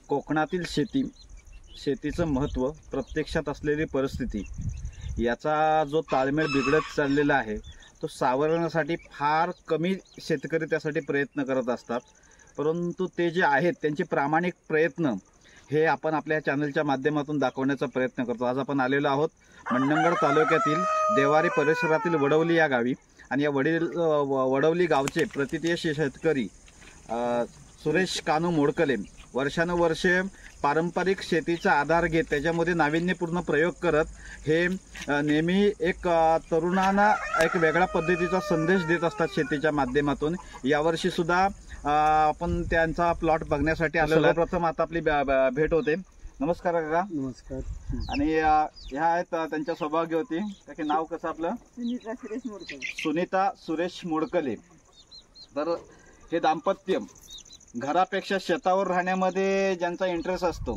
कोकणातील शेतीचं महत्त्व, प्रत्यक्षात असलेली परिस्थिती याचा जो ताळमेळ बिघडत चाललेला आहे तो सावरण्यासाठी फार कमी शेतकरी त्यासाठी प्रयत्न करत असतात. परंतु ते जे आहेत त्यांचे प्रामाणिक प्रयत्न हे आपण आपल्या चॅनलच्या माध्यमातून दाखवण्याचा प्रयत्न करतो. आज आपण आलेलो आहोत मंडणगड तालुक्यातील देवारी परिसरातील वडवली या गावी आणि या वडवली गावचे प्रतितीय शेतकरी सुरेश कानू मोडकले वर्षानुवर्षे पारंपरिक शेतीचा आधार घेत त्याच्यामध्ये नाविन्यपूर्ण प्रयोग करत हे नेहमी एक तरुणांना एक वेगळ्या पद्धतीचा संदेश देत असतात शेतीच्या माध्यमातून. यावर्षी सुद्धा आपण त्यांचा प्लॉट बघण्यासाठी आलेलो. प्रथम आता आपली भेट होते. नमस्कार काका. नमस्कार. आणि ह्या आहेत त्यांच्या सौभाग्यवती. त्याचे नाव कसं आपलं? सुनीता सुरेश मोडकले. तर हे दाम्पत्य घरापेक्षा शेतावर राहण्यामध्ये ज्यांचा इंटरेस्ट असतो,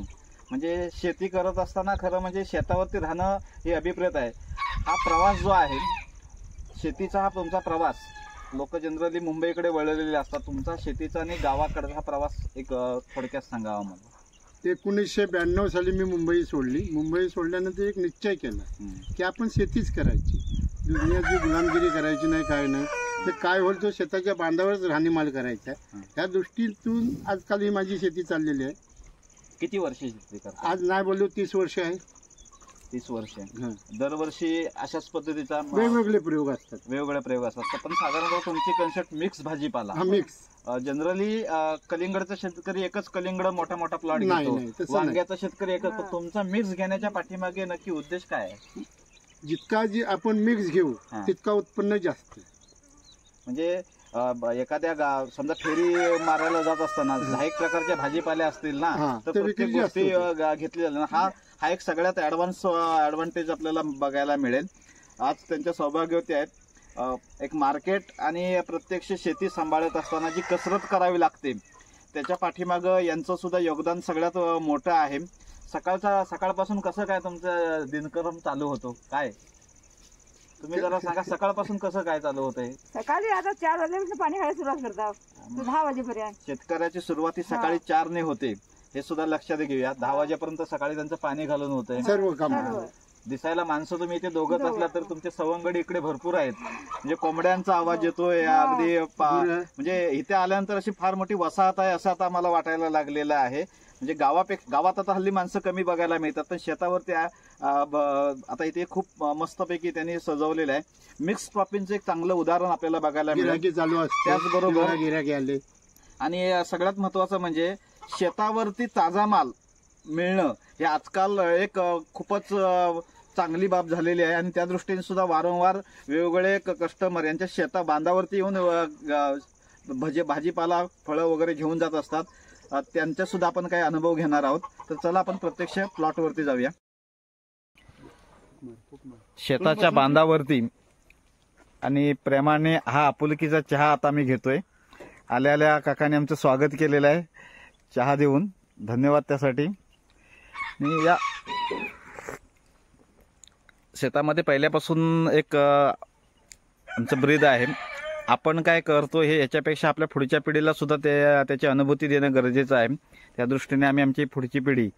म्हणजे शेती करत असताना खरं म्हणजे शेतावरती राहणं हे अभिप्रेत आहे. हा प्रवास जो आहे शेतीचा, हा तुमचा प्रवास, लोक जनरली मुंबईकडे वळलेले असतात, तुमचा शेतीचा आणि गावाकडचा हा प्रवास एक थोडक्यात सांगावा मला. 1992 साली मी मुंबई सोडली. मुंबई सोडल्यानंतर एक निश्चय केला की आपण शेतीच करायची, दुनियाची गुलामगिरी करायची नाही, काय नाही. तर काय होईल तो शेताच्या बांधावरच राहणीमान करायचा. या दृष्टीतून आजकाल ही माझी शेती चाललेली आहे. किती वर्ष शेती करता? आज नाही बोललो 30 वर्ष आहे. 30 वर्ष. दरवर्षी अशाच पद्धतीचा वेगवेगळे प्रयोग असतात. वेगवेगळे प्रयोग असतात. पण साधारणतः तुमची कन्सेप्ट मिक्स भाजीपाला. हा, मिक्स. जनरली कलिंगडचा शेतकरी एकच कलिंगड मोठा मोठा प्लॉट घेतो, वांग्याचा शेतकरी एकच. तुमचा मिक्स घेण्याच्या पाठीमागे नक्की उद्देश काय आहे? जितका जी आपण मिक्स घेऊ तितका उत्पन्न जास्त. म्हणजे एखाद्या समजा फेरी मारायला जात असताना 10 प्रकारच्या भाजीपाल्या असतील ना, तर प्रत्येक गोष्टी घेतली जाईल. हा एक सगळ्यात ऍडव्हान्टेज आपल्याला बघायला मिळेल. आज त्यांच्या सौभाग्यवती आहेत. एक मार्केट आणि प्रत्यक्ष शेती सांभाळत असताना जी कसरत करावी लागते त्याच्या पाठीमागं यांचं सुद्धा योगदान सगळ्यात मोठं आहे. सकाळपासून कसं काय तुमचं दिनक्रम चालू होतो, काय तुम्ही जरा सांगा? सकाळपासून कसं काय चालू होतंय? सकाळी आता 4 वाजल्यापासून पाणी घालायला सुरुवात करतात 10 वाजेपर्यंत. शेतकऱ्याची सुरुवाती सकाळी 4 ने होते, हे सुद्धा लक्षात घेऊया. 10 वाजेपर्यंत सकाळी त्यांचं पाणी घालून होतंय सर्व काम. दिसायला माणसं तुम्ही इथे दोघंच असला तर तुमचे सवंगडी इकडे भरपूर आहेत. म्हणजे कोंबड्यांचा आवाज येतोय अगदी. म्हणजे इथे आल्यानंतर अशी फार मोठी वसाहत आहे असं आता आम्हाला वाटायला लागलेलं आहे. म्हणजे गावात आता हल्ली माणसं कमी बघायला मिळतात, पण शेतावरती आता इथे खूप मस्तपैकी त्यांनी सजवलेलं आहे. मिक्स क्रॉपिंगचं एक चांगलं उदाहरण आपल्याला बघायला मिळेल. त्याचबरोबर आणि सगळ्यात महत्वाचं म्हणजे शेतावरती ताजा माल मिळणं हे आजकाल एक खूपच चांगली बाब झालेली आहे. आणि त्या दृष्टीने सुद्धा वारंवार वेगवेगळे कस्टमर यांच्या शेता बांधावरती येऊन भाजीपाला फळं वगैरे घेऊन जात असतात. त्यांचा सुद्धा आपण काही अनुभव घेणार आहोत. तर चला आपण प्रत्यक्ष प्लॉटवरती जाऊया. शेताच्या बांधावरती आणि प्रेमाने हा आपुलकीचा चहा आता मी घेतोय. आल्या काकाने आमचं स्वागत केलेलं आहे चहा देऊन, धन्यवाद त्यासाठी. या शेतामध्ये पहिल्यापासून एक आमचं ब्रीद आहे. आपण काय करतो हे याच्यापेक्षा आपल्या पुढच्या पिढीला सुद्धा त्याची अनुभूती देणं गरजेचं आहे. त्या दृष्टीने आम्ही आमची पुढची पिढी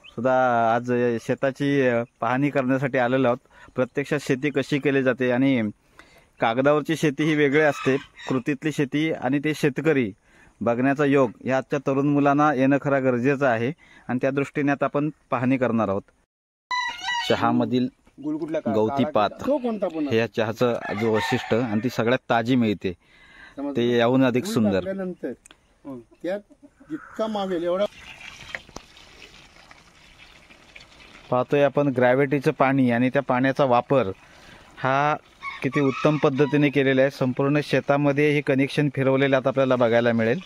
सुद्धा आज शेताची पाहणी करण्यासाठी आलेलो आहोत. प्रत्यक्षात शेती कशी केली जाते आणि कागदावरची शेती ही वेगळी असते, कृतीतली शेती आणि ते शेतकरी बघण्याचा योग या आजच्या तरुण मुलांना येणं खरं गरजेचं आहे. आणि त्या दृष्टीने आता आपण पाहणी करणार आहोत. चहामधील गवती पात हे या चहाचं जो वैशिष्ट्य आणि ती सगळ्यात ताजी मिळते ते याहून अधिक सुंदर. पाहतोय आपण ग्रॅव्हिटीचं पाणी आणि त्या पाण्याचा वापर हा किती उत्तम पद्धतीने केलेला आहे. संपूर्ण शेतामध्ये हे कनेक्शन फिरवलेले आता आपल्याला बघायला मिळेल.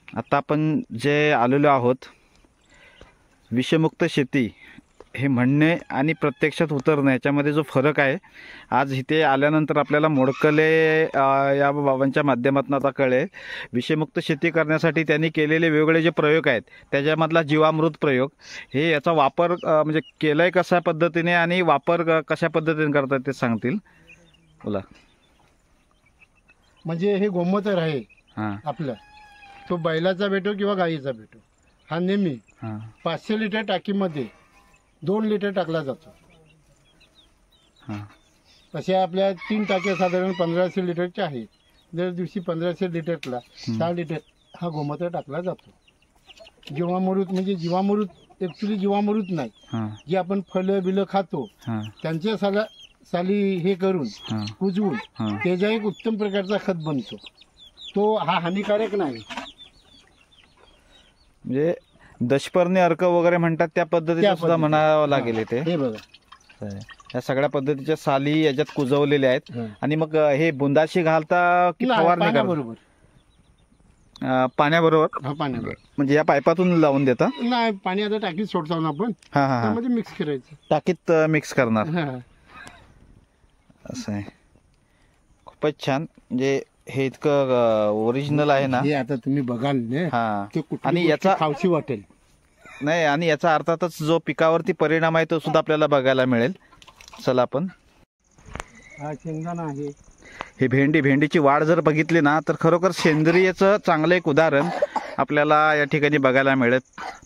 आता आपण जे आलेलो आहोत विषमुक्त शेती हे म्हणणे आणि प्रत्यक्षात उतरणं याच्यामध्ये जो फरक आहे आज इथे आल्यानंतर आपल्याला मोडकले या बाबांच्या माध्यमातून आता कळेल. विषमुक्त शेती करण्यासाठी त्यांनी केलेले वेगवेगळे जे प्रयोग आहेत त्याच्यामधला जीवामृत प्रयोग हे याचा वापर म्हणजे केलाय कशा पद्धतीने आणि वापर कशा पद्धतीने करतात ते सांगतील. बोला. म्हणजे हे गोमूत्र आहे आपलं, तो बैलाचा भेटो किंवा गाईचा भेटो, हा नेहमी हा 500 लिटर टाकीमध्ये 2 लिटर टाकला जातो. हा अशा आपल्या 3 टाक्या साधारण 1500 लिटरच्या आहेत. दर दिवशी 1500 लिटरला 6 लिटर हा गोमूत्र टाकला जातो. जीवामृत म्हणजे जीवामृत ऍक्च्युली जीवामृत नाही, हा जे आपण फळं बिलं खातो हा त्यांच्या साली हे करून हा कुजवून हा त्याचा एक उत्तम प्रकारचा खत बनतो. तो हा हानिकारक नाही. म्हणजे दशपर्णी अर्क वगैरे म्हणतात त्या पद्धतीचं त्या सुद्धा पद्धतीचं. म्हणावं लागेल इथे. हे बघा, या सगळ्या पद्धतीच्या साली याच्यात कुजवलेल्या आहेत. हं. आणि मग हे बुंदाशी घालता की नाही, फवारणी करता? पाण्याबरोबर. पाण्याबरोबर हा, पाण्याबरोबर म्हणजे या पाईपातून लावून देता? नाही, पाणी आता टाकीत सोडतो ना आपण, हा हा हा त्यामध्ये मिक्स करायचं. टाकीत मिक्स करणार. हा. असं आहे. खूपच छान. म्हणजे हे इतकं ओरिजिनल आहे ना. हे आता तुम्ही बघाल ना, हा ते कुठली आणि गोष्ट याचा खावशी वाटेल. नाही, आणि याचा अर्थातच जो पिकावरती परिणाम आहे तो सुद्धा आपल्याला बघायला मिळेल. चला आपण हा शेंगदाणा आहे. ही भेंडीची वाढ जर बघितली ना तर खरोखर सेंद्रियचं चांगलं एक उदाहरण आपल्याला या ठिकाणी बघायला मिळेल.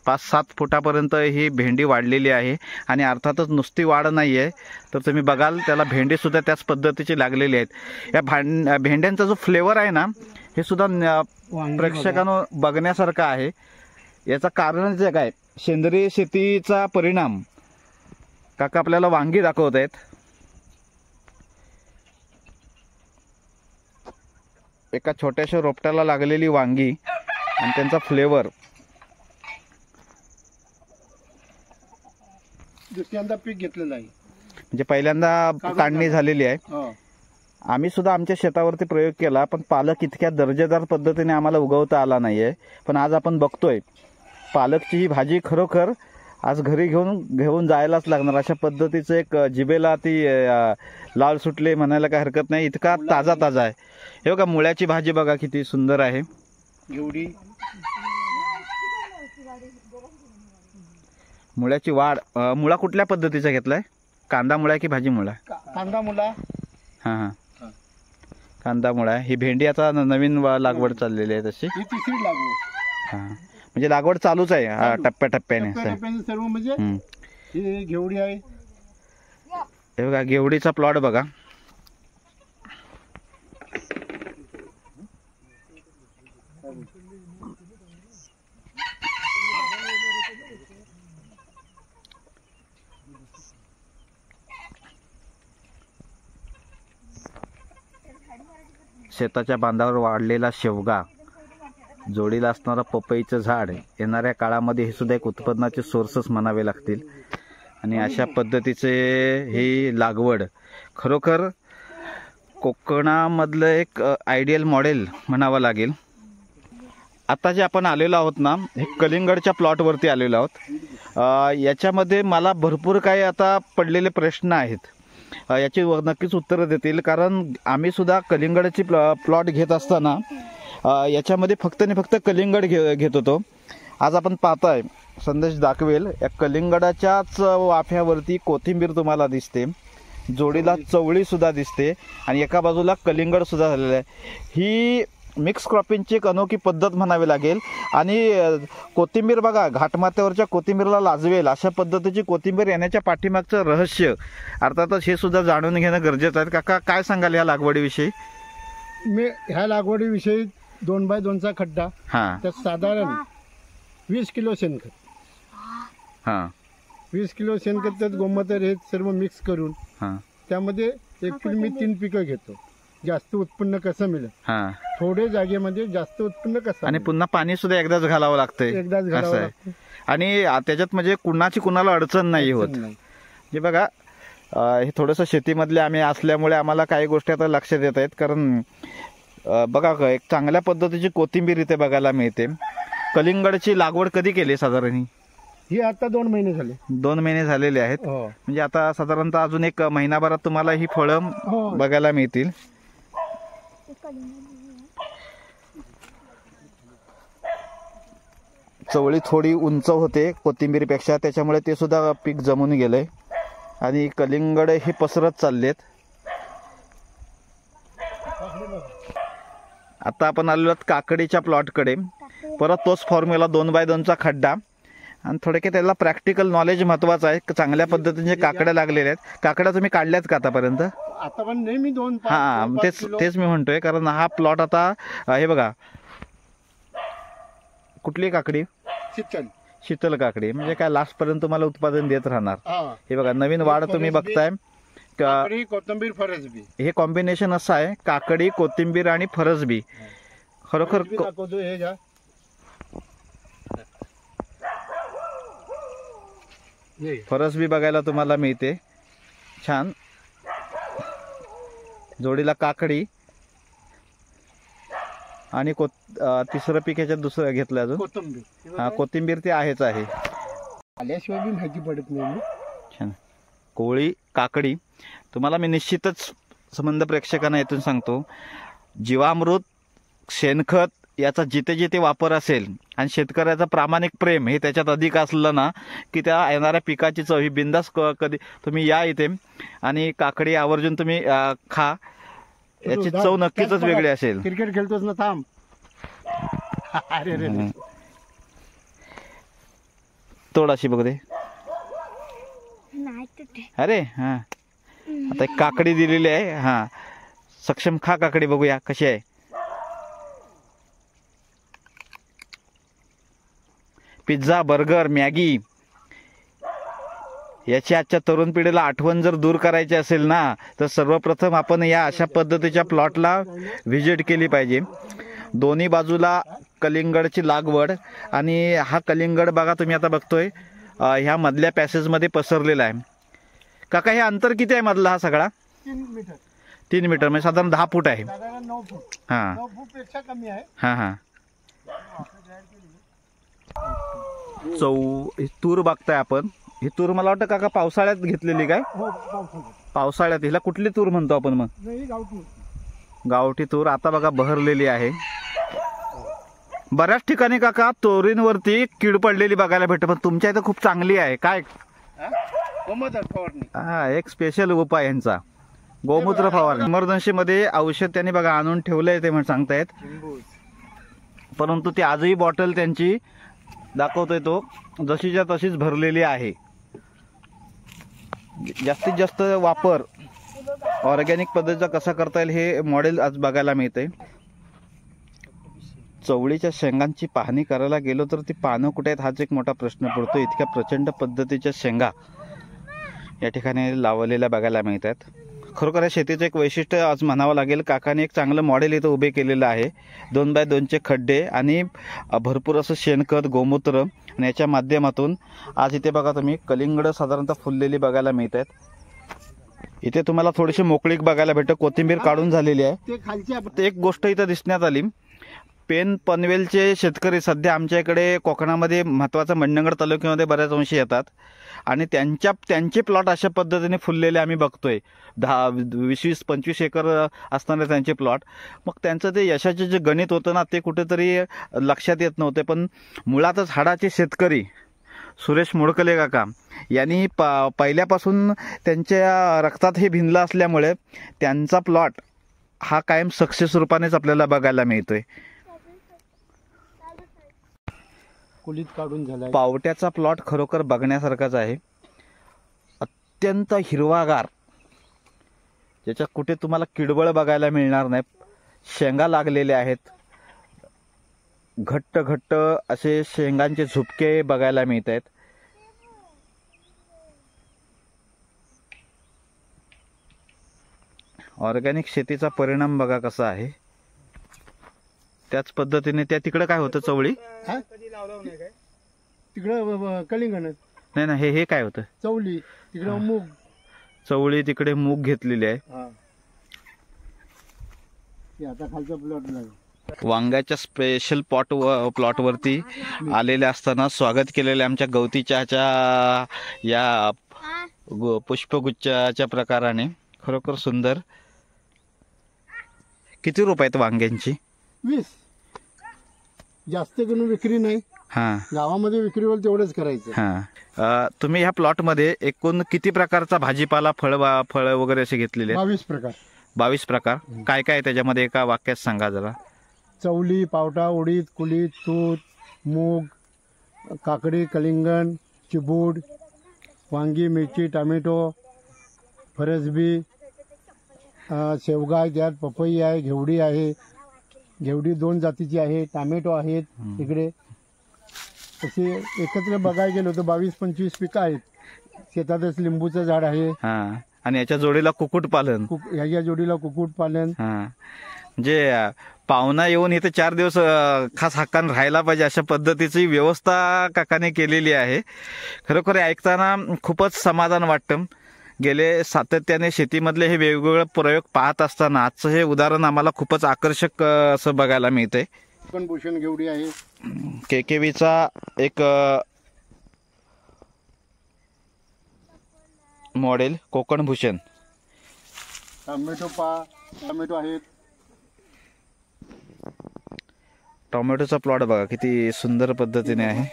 5-7 फुटापर्यंत ही भेंडी वाढलेली आहे. आणि अर्थातच नुसती वाढ नाही आहे, तर तुम्ही बघाल त्याला भेंडीसुद्धा त्याच पद्धतीची लागलेली आहेत. या भेंड्यांचा जो फ्लेवर आहे ना, हे सुद्धा वांगी प्रेक्षकांनो बघण्यासारखं आहे. याचं कारण जे काय, सेंद्रिय शेतीचा परिणाम. काका आपल्याला वांगी दाखवत आहेत. एका छोट्याशा रोपट्याला लागलेली वांगी आणि त्यांचा फ्लेवर. दुसऱ्यांदा पीक घेतलेलं आहे. म्हणजे पहिल्यांदा काढणी झालेली आहे. हो. आम्ही सुद्धा आमच्या शेतावरती प्रयोग केला, पण पालक इतक्या दर्जेदार पद्धतीने आम्हाला उगवता आला नाहीये. पण आज आपण बघतोय पालकची ही भाजी खरोखर आज घरी घेऊन जायलाच लागणार. अशा पद्धतीचं एक जिभेला ती लाल सुटले म्हणायला काही हरकत नाही. इतका ताजा आहे. हे बघा, मुळ्याची भाजी बघा किती सुंदर आहे. एवढी मुळ्याची वाढ. मुळा कुठल्या पद्धतीचा घेतलाय? कांदा मुळा की भाजी मुळा? कांदा मुला. हां हां, कांदा मुळा. ही भेंडी आता नवीन लागवड चाललेली आहे तशी. ही तिसरी लागवड. हां, म्हणजे लागवड चालूच आहे टप्प्याटप्प्याने. सर्व म्हणजे ही घेवडी आहे. हे बघा, घेवडीचा प्लॉट बघा. शेताच्या बांधावर वाढलेला शेवगा, जोडीला असणारं पपईचं झाड. येणाऱ्या काळामध्ये हे सुद्धा एक उत्पन्नाचे सोर्सच म्हणावे लागतील. आणि अशा पद्धतीचे ही लागवड खरोखर कोकणामधलं एक आयडियल मॉडेल म्हणावं लागेल. आता जे आपण आलेलो आहोत ना, हे कलिंगडच्या प्लॉटवरती आलेलो आहोत. याच्यामध्ये मला भरपूर काही आता पडलेले प्रश्न आहेत. याची नक्कीच उत्तरं देतील, कारण आम्ही सुद्धा कलिंगडची प्लॉट घेत असताना याच्यामध्ये फक्त कलिंगड घेत होतो. आज आपण पाहताय, संदेश दाखवेल, या कलिंगडाच्याच वाफ्यावरती कोथिंबीर तुम्हाला दिसते, जोडीला चवळी सुद्धा दिसते आणि एका बाजूला कलिंगड सुद्धा झालेलं आहे. ही मिक्स क्रॉपिंगची एक अनोखी पद्धत म्हणावी लागेल. आणि कोथिंबीर बघा, घाटमाथ्यावरच्या कोथिंबीरला लाजवेल अशा पद्धतीची कोथिंबीर येण्याच्या पाठीमागचं रहस्य अर्थातच हे सुद्धा जाणून घेणं गरजेचं आहे. काका, काय सांगाल या लागवडीविषयी? मी ह्या लागवडीविषयी 2x2चा खड्डा, हां त्यात साधारण 20 किलो शेणखत. हां 20 किलो शेणखत, त्यात गोमूत्र हे सर्व मिक्स करून हां त्यामध्ये एकूण मी 3 पिकं घेतो. जास्त उत्पन्न कसं मिळेल, हां थोडे जागेमध्ये जास्त उत्पन्न कसं. आणि पुन्हा पाणी सुद्धा एकदाच घालावं लागतंय. एकदाच असं घालावं आहे. लागतं. आणि त्याच्यात म्हणजे कुणाला अडचण नाही होत. जे बघा, हे थोडंसं शेतीमधले आम्ही असल्यामुळे आम्हाला काही गोष्टी आता लक्षात येत आहेत. कारण बघा, एक चांगल्या पद्धतीची कोथिंबीर इथे बघायला मिळते. कलिंगडची लागवड कधी केली साधारण? ही आता 2 महिने झाले. 2 महिने झालेले आहेत. हो. म्हणजे आता साधारणतः अजून 1 महिनाभरात तुम्हाला ही फळं हो. बघायला मिळतील. चवळी थोडी उंच होते कोथिंबीरपेक्षा, त्याच्यामुळे ते सुद्धा पीक जमून गेलंय. आणि कलिंगड हे पसरत चाललेत. आता आपण आलो आहोत काकडीच्या प्लॉटकडे. परत तोच फॉर्म्युला 2x2चा खड्डा आणि थोडक्यात त्याला प्रॅक्टिकल नॉलेज महत्वाचं आहे. चांगल्या पद्धतीने काकड्या लागलेल्या आहेत. काकड्या तुम्ही काढल्यात का आतापर्यंत? आता पण नेहमी 2 हा तेच मी म्हणतोय, कारण हा प्लॉट आता हे बघा, कुठली काकडी? शीतल काकडी, म्हणजे काय लास्ट पर्यंत तुम्हाला उत्पादन देत राहणार. हे बघा नवीन वाढ तुम्ही बघताय. कोथिंबीर फरसबी हे कॉम्बिनेशन असं आहे, काकडी, कोथिंबीर आणि फरसबी. खरोखर फरसबी बघायला तुम्हाला मिळते छान. जोडीला काकडी आणि तिसरं पीक ह्याच्यात दुसरं घेतलं अजून कोथिंबीर. हा कोथिंबीर ते आहेच आहे. आल्याशिवाय बी माहिती पडत नाही. छान. कोळी काकडी तुम्हाला मी निश्चितच संबंध प्रेक्षकांना येथून सांगतो, जीवामृत, शेणखत याचा जिथे जिथे वापर असेल आणि शेतकऱ्याचं प्रामाणिक प्रेम हे त्याच्यात अधिक असलं ना, की त्या येणाऱ्या पिकाची चव ही बिंदास कधी तुम्ही या इथे आणि काकडी आवर्जून तुम्ही खा. याची चव नक्कीच वेगळी असेल. क्रिकेट खेळतोस ना, थांब. अरे थोडाशी बघ दे. अरे हा, आता एक काकडी दिलेली आहे. हा सक्षम खा काकडी, बघूया कशी आहे. पिझ्झा, बर्गर, मॅगी याची आजच्या तरुण पिढीला आठवण जर दूर करायची असेल ना, तर सर्वप्रथम आपण या अशा पद्धतीच्या प्लॉटला व्हिजिट केली पाहिजे. दोन्ही बाजूला कलिंगडची लागवड आणि हा कलिंगड बघा तुम्ही आता बघतोय ह्या मधल्या पॅसेजमध्ये पसरलेला आहे. काका हे अंतर किती आहे मधला हा सगळा? 3 मीटर म्हणजे साधारण 10 फूट आहे. 9 फूट. हां 9 फूट पेक्षा कमी आहे. हां हां. तूर बघताय आपण. ही तूर मला वाटतं काका पावसाळ्यात घेतलेली काय? पावसाळ्यात. हिला कुठली तूर म्हणतो आपण मग? गावठी तूर. आता बघा बहरलेली आहे. बऱ्याच ठिकाणी काका तोरींवरती कीड पडलेली बघायला भेटते, पण तुमच्या इथं खूप चांगली आहे. काय? हा एक स्पेशल उपाय यांचा, गोमूत्र फवारणी. इमर्जन्सी मध्ये औषध त्यांनी बघा आणून ठेवलंय ते म्हणून सांगतायत, परंतु ती आजही बॉटल त्यांची दाखवतोय तो जशीच्या तशीच भरलेली आहे. जास्तीत जास्त वापर ऑर्गॅनिक पद्धतीचा कसा करता येईल हे मॉडेल आज बघायला मिळतंय. चवळीच्या शेंगांची पाहणी करायला गेलो तर ती पानं कुठे आहेत हाच एक मोठा प्रश्न पडतो. इतक्या प्रचंड पद्धतीच्या शेंगा या ठिकाणी लावलेल्या बघायला मिळतात. खरोखर या शेतीचं एक वैशिष्ट्य आज म्हणावं लागेल. काकाने एक चांगलं मॉडेल इथं उभे केलेलं आहे. 2x2चे खड्डे आणि भरपूर असं शेणखत, गोमूत्र आणि याच्या माध्यमातून आज इथे बघा तुम्ही कलिंगड साधारणतः फुललेली बघायला मिळतात. इथे तुम्हाला थोडीशी मोकळीक बघायला भेटते. कोथिंबीर काढून झालेली आहे. एक गोष्ट इथं दिसण्यात आली, पेन पनवेलचे शेतकरी सध्या आमच्या इकडे कोकणामध्ये महत्त्वाचा मंडणगड तालुक्यामध्ये बऱ्याच अंशी येतात आणि त्यांचे प्लॉट अशा पद्धतीने फुललेले आम्ही बघतोय. 10-20-25 एकर असणारे त्यांचे प्लॉट. मग त्यांचं ते यशाचे जे गणित होतं ना, ते कुठेतरी लक्षात येत नव्हते. पण मुळातच हाडाचे शेतकरी सुरेश मोडकले काका यांनी पहिल्यापासून त्यांच्या रक्तात हे भिनलं असल्यामुळे त्यांचा प्लॉट हा कायम सक्सेस रूपानेच आपल्याला बघायला मिळतोय. काढून झालाय. पावट्याचा प्लॉट खरोखर बघण्यासारखाच आहे. अत्यंत हिरवागार, ज्याच्यात कुठे तुम्हाला किडबळ बघायला मिळणार नाही. शेंगा लागलेल्या आहेत. घट्ट घट्ट असे शेंगांचे झुपके बघायला मिळत आहेत. ऑर्गॅनिक शेतीचा परिणाम बघा कसा आहे. त्याच पद्धतीने त्या तिकडे काय होतं? चवळी तिकडे कलिंगड नाही ना. हे काय होतं? चवली. तिकडे मूग. चवळी तिकडे मूग घेतलेली आहे. आता खालचा प्लॉट लागला. वांग्याच्या स्पेशल प्लॉट वरती आलेले असताना स्वागत केलेले आमच्या गवती चहाच्या या पुष्पगुच्छाच्या प्रकाराने खरोखर सुंदर. किती रुपये आहेत वांग्यांची? 20. जास्त करून विक्री नाही. हा, गावामध्ये विक्री होईल तेवढंच करायचं. हा. तुम्ही ह्या प्लॉट मध्ये एकूण किती प्रकारचा भाजीपाला, फळ वगैरे असे घेतलेले? 22 प्रकार. 22 प्रकार. काय काय त्याच्यामध्ये एका वाक्यात सांगा जरा. चवली, पावटा, उडीद, कुळीद, तूत, मूग, काकडी, कलिंगण, चिबूड, वांगी, मिरची, टमॅटो, फरसबी, शेवगा आहे, त्यात पपई आहे, घेवडी आहे. घेवडी 2 जातीची आहे, टमॅटो आहेत इकडे. असे एकत्र बघायला गेलो तर 22-25 पिकं आहेत. शेतातच लिंबूचं झाड आहे. आणि याच्या जोडीला कुक्कुटपालन. ह्याच्या जोडीला कुक्कुटपालन. म्हणजे पाहुणा येऊन इथे 4 दिवस खास हक्कान राहायला पाहिजे अशा पद्धतीची व्यवस्था काकाने केलेली आहे. खरोखर ऐकताना खूपच समाधान वाटतं. गेले सातत्याने शेतीमधले हे वेगवेगळे प्रयोग पाहत असताना आजचं हे उदाहरण आम्हाला खूपच आकर्षक असं बघायला मिळतंय. भूषण घेवडी आहे. केकेवीचा एक मॉडेल कोकण भूषण. टोमॅटो आहेत. टोमॅटोचा प्लॉट बघा किती सुंदर पद्धतीने आहे.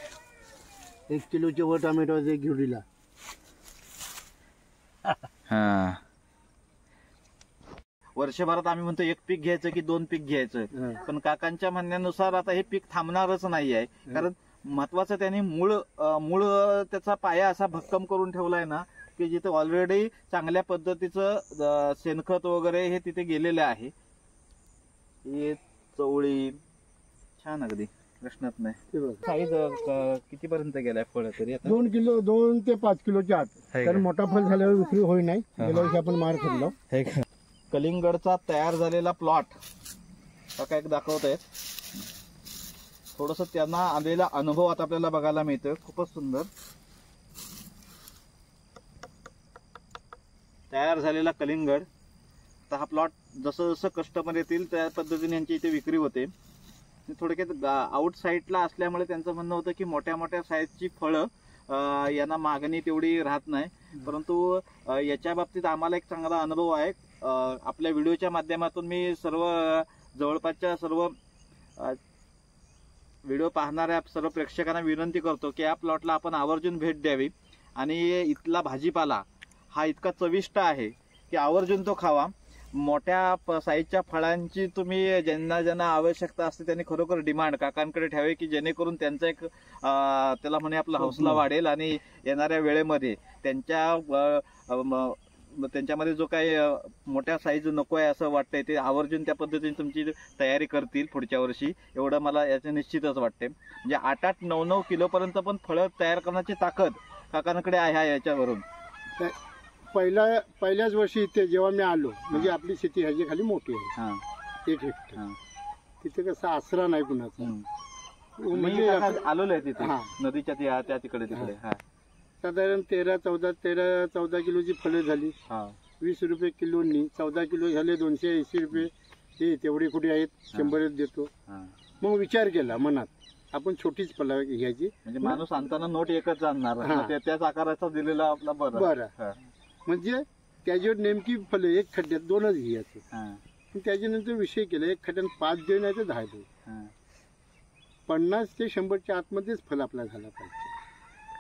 1 किलोचे वर टोमॅटो आहे घेवडीला. वर्षभरात आम्ही म्हणतो 1 पीक घ्यायचं की 2 पीक घ्यायचं, पण काकांच्या म्हणण्यानुसार आता हे पीक थांबणारच नाही आहे. कारण महत्वाचं त्यांनी मूळ त्याचा पाया असा भक्कम करून ठेवलाय ना की जिथे ऑलरेडी चांगल्या पद्धतीचं शेणखत वगैरे हे तिथे गेलेलं आहे. हे चवळी छान अगदी प्रश्नच नाही. साईज कितीपर्यंत गेलाय फळ तरी आता? 2 ते 5 किलोच्या आत. कारण मोठा फळ झाल्यावर विक्री होई नाही. गेल्या वर्षी आपण मार खाल्लो. कलिंगडचा तयार झालेला प्लॉट काका एक दाखवत आहेत. थोडस त्यांना आलेला अनुभव आता आपल्याला बघायला मिळतोय. खूपच सुंदर तयार झालेला कलिंगड. तर हा प्लॉट जसं जसं कस्टमर येतील त्या पद्धतीने यांची इथे विक्री होते. थोडक्यात आउट साईडला असल्यामुळे त्यांचं म्हणणं होतं की मोठ्या मोठ्या साईजची फळं यांना मागणी तेवढी राहत नाही. परंतु याच्या बाबतीत आम्हाला एक चांगला अनुभव आहे. आपल्या व्हिडिओच्या माध्यमातून मी सर्व जवळपासच्या सर्व व्हिडिओ पाहणाऱ्या सर्व प्रेक्षकांना विनंती करतो की या प्लॉटला आपण आवर्जून भेट द्यावी. आणि इथला भाजीपाला हा इतका चविष्ट आहे की आवर्जून तो खावा. मोठ्या साईजच्या फळांची तुम्ही ज्यांना ज्यांना आवश्यकता असते त्यांनी खरोखर डिमांड काकांकडे ठेवावी की जेणेकरून त्यांचा एक त्याला म्हणे आपला हौसला वाढेल आणि येणाऱ्या वेळेमध्ये त्यांच्यामध्ये जो काही मोठ्या साईज नको आहे असं वाटतंय ते आवर्जून त्या पद्धतीने तुमची तयारी करतील पुढच्या वर्षी, एवढं मला याचं निश्चितच वाटते. म्हणजे 8-8, 9-9 किलोपर्यंत पण फळं तयार करण्याची ताकद काकांकडे आहे. याच्यावरून पहिल्याच वर्षी इथे जेव्हा मी आलो म्हणजे आपली शेती ह्याची खाली मोठी आहे 1 हेक्टर. तिथे कसं आसरा नाही कुणाचा. म्हणजे आलेलो आहे तिथे नदीच्या त्या तिकडे साधारण 13-14 किलोची फळं झाली. 20 रुपये किलोनी 14 किलो झाले 280 रुपये. हे तेवढे कुठे आहेत 100 देतो. मग विचार केला मनात आपण छोटीच फळं घ्यायची. म्हणजे माणूस आणताना नोट एकच आणणार त्याच आकाराचा दिलेला आपला बरं. म्हणजे त्याच्यावर नेमकी फळं 1 खड्ड्यात 2च घ्यायचे. त्याच्यानंतर विषय केला 1 खड्ड्यात 5 देऊ नाही तर 10 देऊ. 50 ते 100च्या आतमध्येच फळ आपला झाला पाहिजे.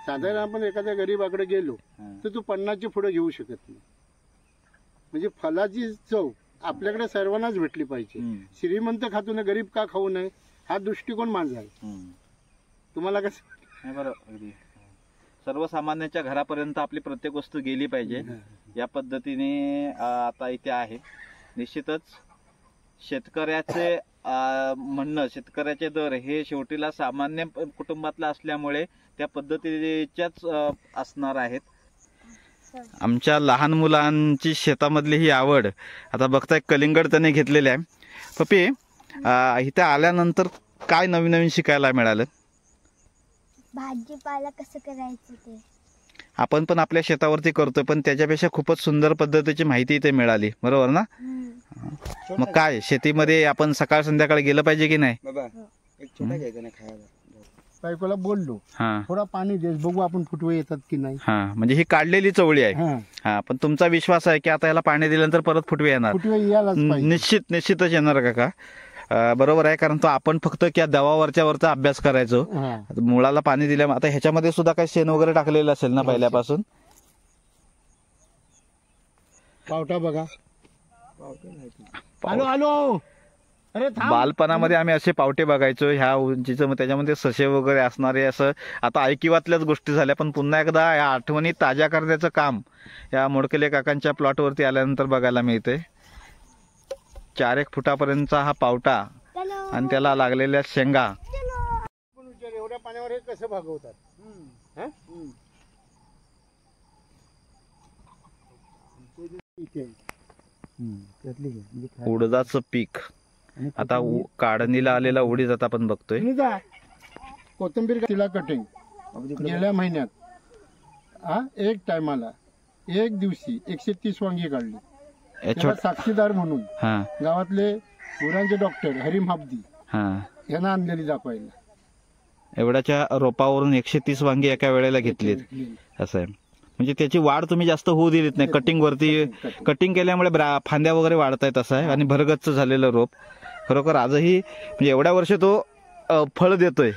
साधारण आपण एखाद्या गरीबाकडे गेलो तर तू 50चे पुढे घेऊ शकत नाही. म्हणजे फळाची चव आपल्याकडे सर्वांनाच भेटली पाहिजे. श्रीमंत खातो ना गरीब का खाऊ नये हा दृष्टिकोन माझा आहे. तुम्हाला कसं? बरोबर. सर्वसामान्यांच्या घरापर्यंत आपली प्रत्येक वस्तू गेली पाहिजे या पद्धतीने आता इथे आहे. निश्चितच शेतकऱ्याचे म्हणणं शेतकऱ्याचे दर हे शेवटीला सामान्य कुटुंबातला असल्यामुळे त्या पद्धतीच्याच असणार आहेत. आमच्या लहान मुलांची शेतामधली ही आवड आता बघताय कलिंगड त्याने घेतलेले आहे. पप्पी इथे आल्यानंतर काय नवीन नवीन शिकायला मिळालं? भाजीपाला कसं करायचं ते आपण पण आपल्या शेतावरती करतोय पण त्याच्यापेक्षा खूपच सुंदर पद्धतीची माहिती इथे मिळाली. बरोबर ना? मग काय शेतीमध्ये आपण सकाळ संध्याकाळ गेलं पाहिजे की नाही? बायकोला बोललो थोडा पाणी दे बघू आपण फुटवे येतात की नाही. म्हणजे ही काढलेली चवळी आहे. पण तुमचा विश्वास आहे की आता याला पाणी दिल्यानंतर परत फुटवे येणार? फुटवे यायलाच पाहिजे. निश्चितच येणार काका. बरोबर आहे. कारण तो आपण फक्त त्या दवावरचा अभ्यास करायचो. मुळाला पाणी दिल्या आता ह्याच्यामध्ये सुद्धा काही शेण वगैरे टाकलेलं असेल ना पहिल्यापासून? पावटा बघा. आलो बालपणामध्ये आम्ही असे पावटे बघायचो ह्या उंचीचं, मग त्याच्यामध्ये ससे वगैरे असणारे, असं आता ऐकिवातल्याच गोष्टी झाल्या. पण पुन्हा एकदा या आठवणी ताज्या करण्याचं काम या मोडकले काकांच्या प्लॉटवरती आल्यानंतर बघायला मिळते. 4-1 फुटापर्यंतचा हा पावटा आणि त्याला लागलेल्या शेंगा. एवढ्या पाण्यावर हे कसं भागवतात? उडदाचं पीक आता काढणीला आलेला उडीद आता आपण बघतोय. कोथिंबीर तिला कटिंग गेल्या महिन्यात एक टायमाला एक दिवशी 130 वांगी काढली. त्याला साक्षीदार म्हणून गावातले गुरांचे डॉक्टर हरीम हाबदी यांना आणलेली दाखवायला. एवढ्याच्या रोपावरून 130 वांगी एका वेळेला घेतलीत. असं आहे म्हणजे त्याची वाढ तुम्ही जास्त होऊ दिलीत नाही. कटिंग वरती कटिंग केल्यामुळे फांद्या वगैरे वाढतायत असं आहे. आणि भरगच्च झालेलं रोप खरोखर आजही म्हणजे एवढ्या वर्ष तो फळ देतोय.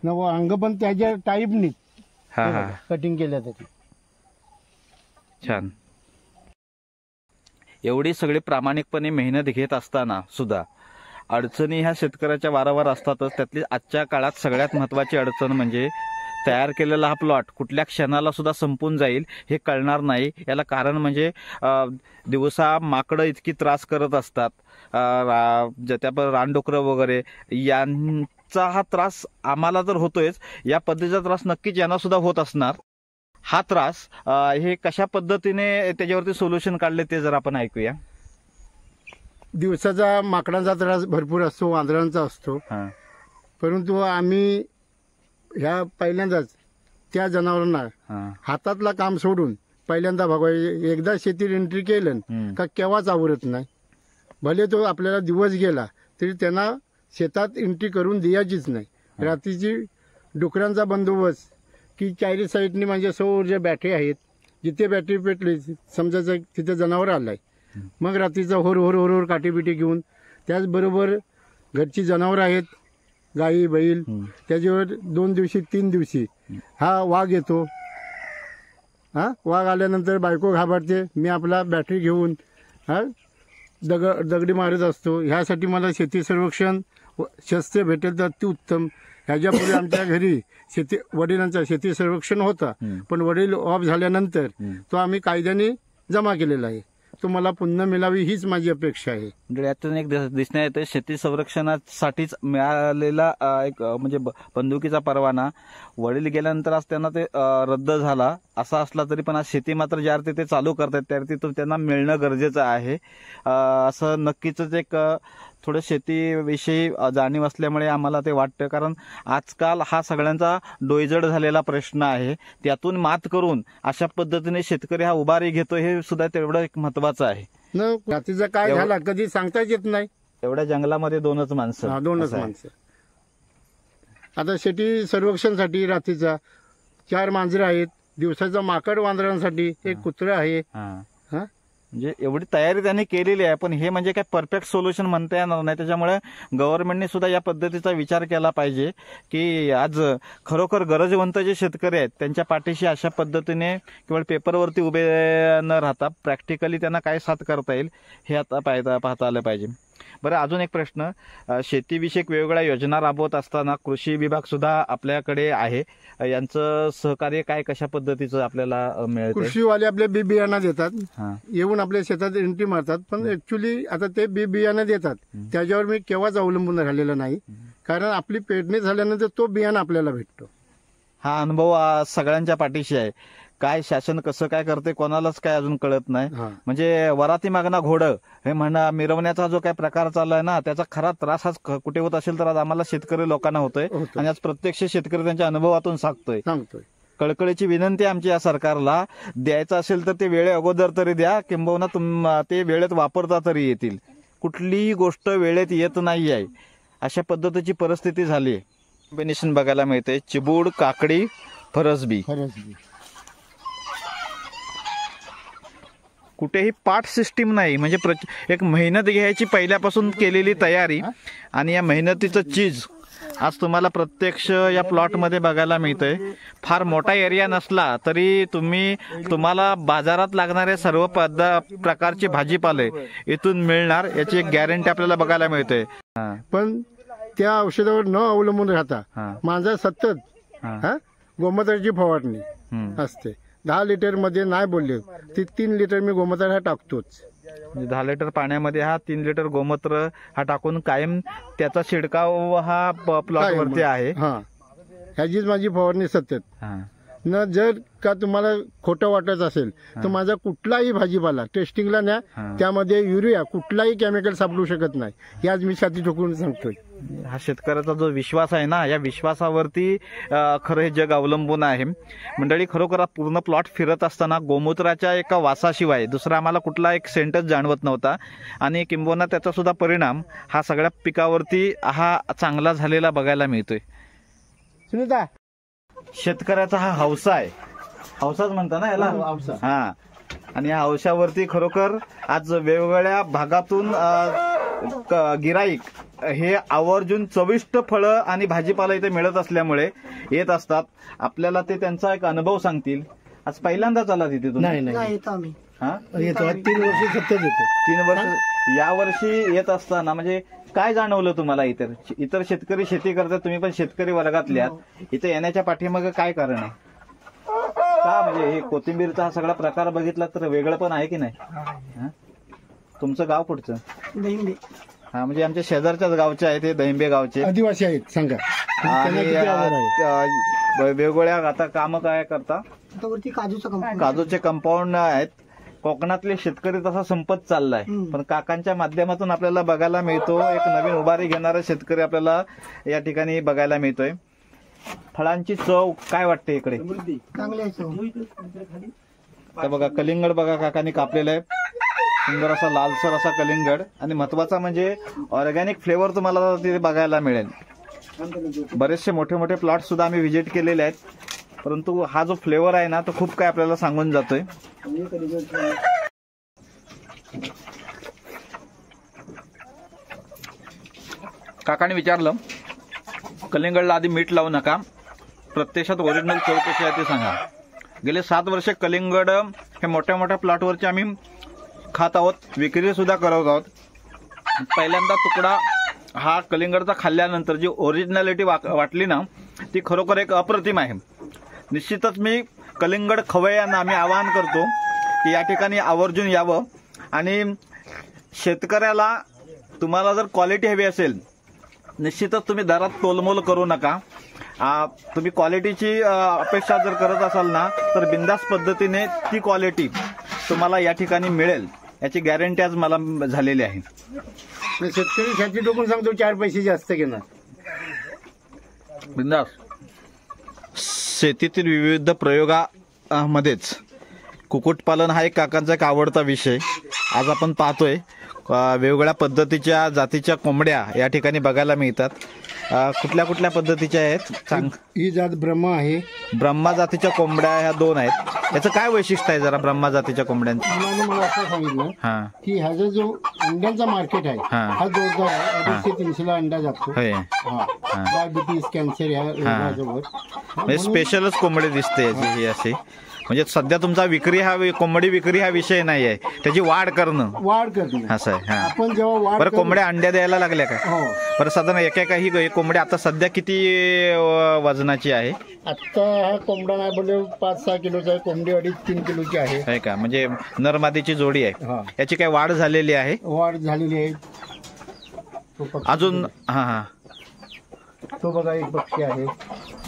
अंग पण त्याच्या टाईपनी कटिंग केल्या तरी छान. एवढी सगळी प्रामाणिकपणे मेहनत घेत असताना सुद्धा अडचणी ह्या शेतकऱ्याच्या वारंवार असतातच. त्यातली आजच्या काळात सगळ्यात महत्वाची अडचण म्हणजे तयार केलेला हा प्लॉट कुठल्या क्षणाला सुद्धा संपून जाईल हे कळणार नाही. याला कारण म्हणजे दिवसा माकडं इतकी त्रास करत असतात, त्यापर रानडुकरं वगैरे यांचा हा त्रास आम्हाला तर होतोयच, या पद्धतीचा त्रास नक्कीच यांना सुद्धा होत असणार. हा त्रास हे कशा पद्धतीने त्याच्यावरती सोल्युशन काढले ते जर आपण ऐकूया. दिवसाचा माकडांचा त्रास भरपूर असतो, वांदरांचा असतो. परंतु आम्ही ह्या पहिल्यांदाच त्या जनावरांना हातातला काम सोडून पहिल्यांदा बघायचे. एकदा शेतीत एंट्री केलं का केव्हाच आवरत नाही. भले तो आपल्याला दिवस गेला तरी त्यांना शेतात एंट्री करून द्यायचीच नाही. रात्रीची डुकरांचा बंदोबस्त की चारी साईडनी म्हणजे सौर ज्या बॅटरी आहेत, जिथे बॅटरी पेटली समजायचं तिथे जनावर आलाय, मग रात्रीचा होर होर होर होर काटीबिटी घेऊन. त्याचबरोबर घरची जनावरं आहेत, गाई बैल, त्याच्यावर 2 दिवशी 3 दिवशी हा वाघ येतो. वाघ आल्यानंतर बायको घाबरते. मी आपला बॅटरी घेऊन दगडी मारत असतो. ह्यासाठी मला शेती सर्वेक्षण शस्त्र भेटेल तर अतिउत्तम. ह्याच्यापूर्वी आमच्या घरी वडिलांचा शेती सर्वेक्षण होता, पण वडील ऑफ झाल्यानंतर तो आम्ही कायद्याने जमा केलेला आहे. तो मला पुन्हा मिळावी हीच माझी अपेक्षा आहे. यातून एक दिसण्यात येतं शेती संरक्षणासाठीच मिळालेला एक म्हणजे बंदुकीचा परवाना वडील गेल्यानंतर आज त्यांना ते रद्द झाला असा असला तरी पण आज शेती मात्र ज्या अर्थी ते चालू करतात त्या अर्थी तो त्यांना मिळणं गरजेचं आहे. असं नक्कीच एक थोडं शेतीविषयी जाणीव असल्यामुळे आम्हाला ते वाटतं. कारण आजकाल हा सगळ्यांचा डोईजड झालेला प्रश्न आहे. त्यातून मात करून अशा पद्धतीने शेतकरी हा उभारी घेतो हे सुद्धा तेवढं एक महत्वाचं आहे. रात्रीचा काय झाला कधी सांगताच येत नाही. एवढ्या जंगलामध्ये 2च माणसं. 2च माणसं. आता शेती सर्वेक्षणसाठी रात्रीचा 4 मांजरं आहेत, दिवसाचा माकड वांदरांसाठी 1 कुत्रं आहे. म्हणजे एवढी तयारी त्यांनी केलेली आहे, पण हे म्हणजे काय परफेक्ट सोल्युशन म्हणता येणार नाही. त्याच्यामुळे गव्हर्नमेंटने सुद्धा या पद्धतीचा विचार केला पाहिजे की आज खरोखर गरजवंत जे शेतकरी आहेत त्यांच्या पाठीशी अशा पद्धतीने केवळ पेपरवरती उभे न राहता प्रॅक्टिकली त्यांना काय साथ करता येईल हे आता पाहता आलं पाहिजे. बरं, अजून एक प्रश्न. शेतीविषयक वेगवेगळ्या योजना राबवत असताना कृषी विभाग सुद्धा आपल्याकडे आहे. यांचं सहकार्य काय कशा पद्धतीचं आपल्याला मिळतं? कृषीवाले आपले बी बियाणं देतात, येऊन आपल्या शेतात एंट्री मारतात. पण ऍक्च्युली आता ते बी बियाणं देतात त्याच्यावर मी केव्हाच अवलंबून राहिलेलं नाही. कारण आपली पेरणी झाल्यानंतर तो बियाणं आपल्याला भेटतो. हा अनुभव सगळ्यांच्या पाठीशी आहे. काय शासन कसं काय करते कोणालाच काय अजून कळत नाही. म्हणजे वराती मागणा घोडं हे म्हणा मिरवण्याचा जो काय प्रकार चाललाय ना त्याचा खरा त्रास आज कुठे होत असेल तर आज आम्हाला शेतकरी लोकांना होतोय आणि आज प्रत्यक्ष शेतकरी त्यांच्या अनुभवातून सांगतोय. कळकळीची विनंती आमची या सरकारला, द्यायचं असेल तर ते वेळे अगोदर तरी द्या, किंबहुना ते वेळेत वापरता तरी येतील. कुठलीही गोष्ट वेळेत येत नाही आहे अशा पद्धतीची परिस्थिती झाली. कॉम्बिनेशन बघायला मिळते चिबूड, काकडी, फरसबी. कुठेही पाठ सिस्टीम नाही. म्हणजे एक मेहनत घ्यायची पहिल्यापासून केलेली तयारी आणि या मेहनतीचं चीज आज तुम्हाला प्रत्यक्ष या प्लॉटमध्ये बघायला मिळतंय. फार मोठा एरिया नसला तरी तुम्हाला बाजारात लागणारे सर्व प्रकारचे भाजीपाले इथून मिळणार याची एक गॅरंटी आपल्याला बघायला मिळते. पण त्या औषधावर न अवलंबून राहता माझा सतत गोमूत्राची फवारणी असते. 10 लिटर मध्ये नाही बोलले ती 3 लिटर मी गोमूत्र हा टाकतोच. 10 लिटर पाण्यामध्ये हा 3 लिटर गोमूत्र हा टाकून कायम त्याचा शिडकाव हा प्लॉट वरती आहे. ह्याचीच माझी फवारणी सतत. न जर का तुम्हाला खोटं वाटत असेल तर माझा कुठलाही भाजीपाला टेस्टिंगला न्या, त्यामध्ये युरिया कुठलाही केमिकल सापडू शकत नाही. हे आज मी छाती ठोकून सांगतोय. हा शेतकऱ्याचा जो विश्वास आहे ना, या विश्वासावरती खरं हे जग अवलंबून आहे. मंडळी, खरोखर पूर्ण प्लॉट फिरत असताना गोमूत्राच्या एका वासाशिवाय दुसरा आम्हाला कुठला एक सेंटच जाणवत नव्हता. आणि किंबहुना त्याचा सुद्धा परिणाम हा सगळ्या पिकावरती हा चांगला झालेला बघायला मिळतोय. सुनीता, शेतकऱ्याचा हा हौसा आहे. हौसाच म्हणता ना याला. हा, आणि या हौशावरती खरोखर आज वेगवेगळ्या भागातून गिराईक हे आवर्जून चविष्ट फळं आणि भाजीपाला इथे मिळत असल्यामुळे येत असतात. आपल्याला ते त्यांचा एक अनुभव सांगतील. आज पहिल्यांदाच आला तिथे तुम्ही? नाही येतो आम्ही. येतो 3 वर्ष सतत येतो. 3 वर्ष. यावर्षी येत असताना म्हणजे काय जाणवलं तुम्हाला? इतर शेतकरी शेती करतात, तुम्ही पण शेतकरी वर्गातल्या इथे येण्याच्या पाठीमागे काय कारण आहे? का म्हणजे हे कोथिंबीरचा हा सगळा प्रकार बघितला तर वेगळं पण आहे की नाही? तुमचं गाव कुठचं? दहिंबे. हा, म्हणजे आमच्या शेजारच्याच गावचे आहेत, ते दहिंबे गावचे आदिवासी आहेत. सांगा. आणि वेगवेगळ्या आता काम काय करता? काजूचे कंपाऊंड आहेत. कोकणातले शेतकरी तसा संपत चाललाय, पण काकांच्या माध्यमातून आपल्याला बघायला मिळतो एक नवीन उभारी घेणारा शेतकरी आपल्याला या ठिकाणी बघायला मिळतोय. फळांची चव काय वाटते इकडे? बघा, कलिंगड बघा काकांनी कापलेलं आहे. सुंदर असा लालसर असा कलिंगड. आणि महत्वाचा म्हणजे ऑर्गॅनिक फ्लेवर तुम्हाला तिथे बघायला मिळेल. बरेचसे मोठे मोठे प्लॉट सुद्धा आम्ही व्हिजिट केलेले आहेत, परंतु हा जो फ्लेवर आहे ना तो खूप काय आपल्याला सांगून जातोय. काकाने विचारलं, कलिंगडला आधी मीठ लावू नका, प्रत्यक्षात ओरिजिनल चव कशी आहे ते सांगा. गेले 7 वर्ष कलिंगड हे मोठ्या मोठ्या प्लॉटवरचे आम्ही खात आहोत, विक्री सुद्धा करत आहोत. पहिल्यांदा तुकडा हा कलिंगडचा खाल्ल्यानंतर जी ओरिजिनॅलिटी वाटली ना ती खरोखर एक अप्रतिम आहे. निश्चितच मी कलिंगड खवय्यांना आम्ही आवाहन करतो की या ठिकाणी आवर्जून यावं. आणि शेतकऱ्याला तुम्हाला जर क्वालिटी हवी असेल, निश्चितच तुम्ही दरात तोलमोल करू नका. तुम्ही क्वालिटीची अपेक्षा जर करत असाल ना तर बिंदास पद्धतीने ती क्वालिटी तुम्हाला या ठिकाणी मिळेल याची गॅरंटी आज मला झालेली आहे. शेतकरी छाती टोकून सांगतो 4 पैसे जास्त घेणार. बिंदास. शेतीतील विविध प्रयोगामध्येच कुक्कुटपालन हा एक काकांचा एक आवडता विषय. आज आपण पाहतोय वेगवेगळ्या पद्धतीच्या जातीच्या कोंबड्या या ठिकाणी बघायला मिळतात. कुठल्या कुठल्या पद्धतीच्या आहेत? ही जात ब्रह्मा आहे. ब्रह्मा जातीच्या कोंबड्या ह्या 2 आहेत. याचं काय वैशिष्ट्य आहे जरा ब्रह्मा जातीच्या कोंबड्यांचं? मला असं सांगितलं की ह्याचा जो अंड्यांचा मार्केट आहे हा जोरदार आहे. 200-300 अंडा जातो. डायबिटीज, कॅन्सर ह्या स्पेशलच कोंबडी दिसते याची ही अशी. म्हणजे सध्या तुमचा कोंबडी विक्री हा विषय नाही आहे, त्याची वाढ करणं असं आहे. आपण जेव्हा बरं, कोंबड्या अंड्या द्यायला लागल्या का? बरं, साधारण एका ही कोंबडी आता सध्या किती वजनाची आहे? आता हा कोंबडा नाही बोलले 5-6 किलोचा आहे. कोंबडी 2.5-3 किलोची आहे का? म्हणजे नरमादीची जोडी आहे. याची काय वाढ झालेली आहे? वाढ झालेली आहे अजून. हा, तो बघा एक पक्षी आहे,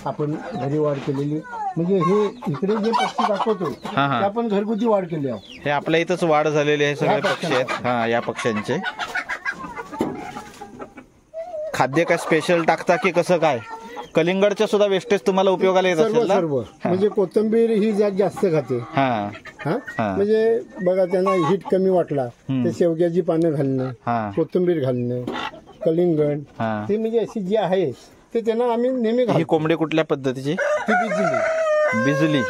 आपण घरी वाढ केलेली. म्हणजे हे इकडे जे पक्षी दाखवतो ते आपण घरगुती वाढ केली आहे. हे आपल्या इथंच वाढ झालेली आहे. सगळे पक्षी आहेत. हा, या पक्ष्यांचे खाद्य काय स्पेशल टाकता की कसं काय? कलिंगडच्या सुद्धा वेस्टेज तुम्हाला उपयोगाला येत असेल ना? सर्व म्हणजे कोथिंबीर ही जात जास्त खाते. म्हणजे बघा, त्यांना हीट कमी वाटला तर शेवग्याची पानं घालणं, कोथिंबीर घालणं, कलिंगड ते म्हणजे अशी जी आहे ते त्यांना आम्ही नेहमी ही कोंबडी कुठल्या पद्धतीची? बिजली.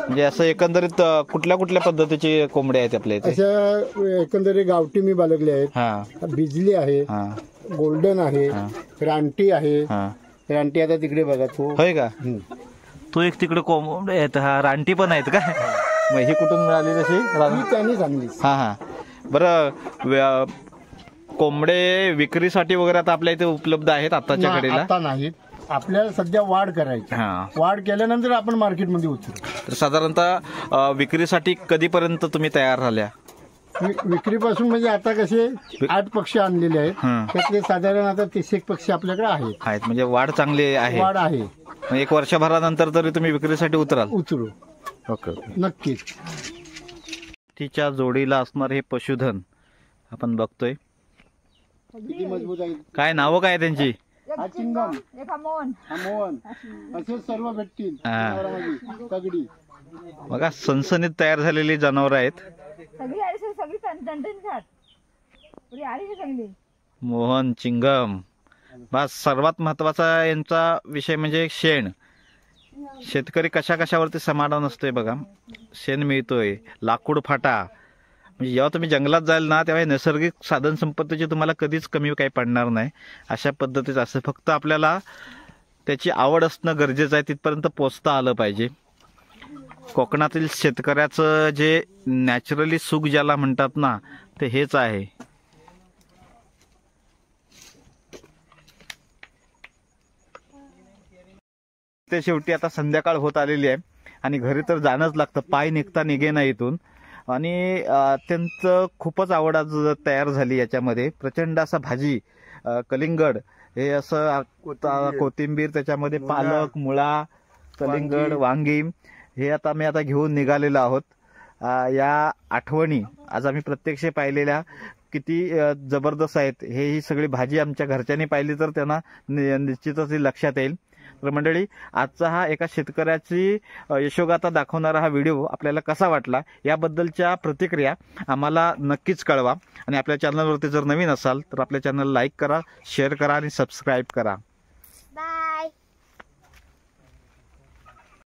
म्हणजे असं एकंदरीत कुठल्या कुठल्या पद्धतीची कोंबड्या आहेत आपल्या इथे? अशा एकंदरीत गावठी मी बाळगले आहेत, बिजली आहे, गोल्डन आहे, हा. रानटी आहे. हा रानटी आता तिकडे बघा तो. होय का? तो एक तिकडे कोंबडे आहेत, हा रानटी पण आहेत का? मग ही कुठून मिळाली तशी? ही त्यांनीच आणली. हा हा. बरं, कोंबडे विक्रीसाठी वगैरे आता आपल्या इथे उपलब्ध आहेत आताच्या घडीला? आता नाहीत, आपल्याला सध्या वाढ करायची. हा. वाढ केल्यानंतर आपण मार्केटमध्ये उतरू. तर साधारणतः विक्रीसाठी कधीपर्यंत तुम्ही तयार झाल्या? विक्रीपासून म्हणजे आता कसे 8 पक्षी आणलेले आहेत, हं. त्यातले साधारण आता 30 पक्षी आपल्याकडे आहेत. आहेत म्हणजे वाढ चांगली आहे. वाढ आहे, मग 1 वर्षभरानंतर तरी तुम्ही विक्रीसाठी उतराल? उतरू ओके ओके. नक्कीच. तिच्या जोडीला असणार हे पशुधन आपण बघतोय. किती मजबूत आहे. काय नावं काय त्यांची? हा चिंगम, एक हा मोहन. हा मोहन, असे सर्व भेटतील हा. जनावरांमध्ये. तगडी. बघा सनसनीत तयार झालेली जनावरं आहेत. सगळी आली सगळी टणटण खात पुरी आली ना चांगली. मोहन, चिंगम. बस सर्वात महत्वाचा यांचा विषय म्हणजे शेण. शेतकरी कशा कशावरती समाधान असतोय बघा. शेण मिळतोय, लाकूड फाटा. म्हणजे जेव्हा तुम्ही जंगलात जाल ना तेव्हा नैसर्गिक साधन संपत्तीची तुम्हाला कधीच कमी काही पडणार नाही. अशा पद्धतीचं असं फक्त आपल्याला त्याची आवड असणं गरजेचं आहे, तिथपर्यंत पोचता आलं पाहिजे. कोकणातील शेतकऱ्याचं जे नॅचरली सुख ज्याला म्हणतात ना ते हेच आहे. ते शेवटी आता संध्याकाळ होत आलेली आहे आणि घरी तर जाणंच लागतं, पाय निघता निघेना इथून. आणि त्यांचं खूपच आवड आज तयार झाली याच्यामध्ये. प्रचंड असा भाजी, कलिंगड, हे असं कोथिंबीर, त्याच्यामध्ये पालक, मुळा, कलिंगड, वांगी, हे मी आता घेऊन निघालेलो आहोत. या आठवणी आज आम्ही प्रत्यक्ष पाहिलेल्या किती जबरदस्त आहेत. ही सगळी भाजी आमच्या घरच्यांनी पाहिली तर त्यांना निश्चितच लक्षात येईल. तर मंडळी, आजचा हा एका शेतकऱ्याची यशोगाथा दाखवणारा हा व्हिडिओ आपल्याला कसा वाटला याबद्दलच्या प्रतिक्रिया आम्हाला नक्कीच कळवा. आणि आपल्या चॅनलवरती जर नवीन असाल तर आपल्या चॅनल लाईक करा, शेअर करा आणि सबस्क्राईब करा.